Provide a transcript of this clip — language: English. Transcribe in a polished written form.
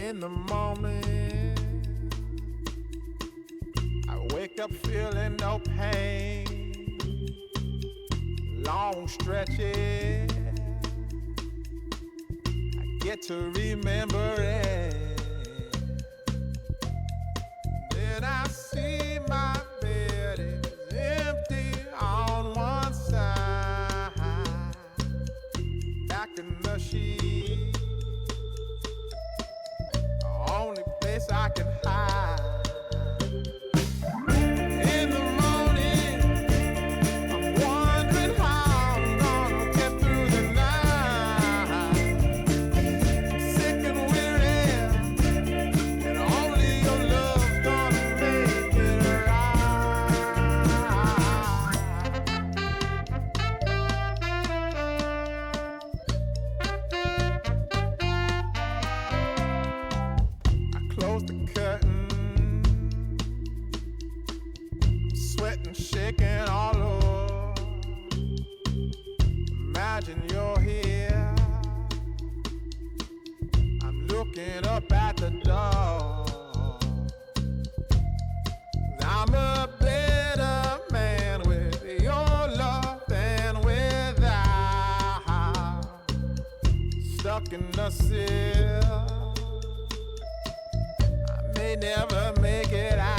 In the morning, I wake up feeling no pain. Long stretches, I get to remember it. Then I see my bed is empty on one side. Back in the sheet, the only place I can hide. In the morning, I'm wondering how I'm gonna get through the night. I'm sick and weary, and only your love's gonna make it right. I close the curtain, sweating, shaking all over. Imagine you're here. I'm looking up at the door. I'm a better man with your love than without. Stuck in the cell, I may never make it out.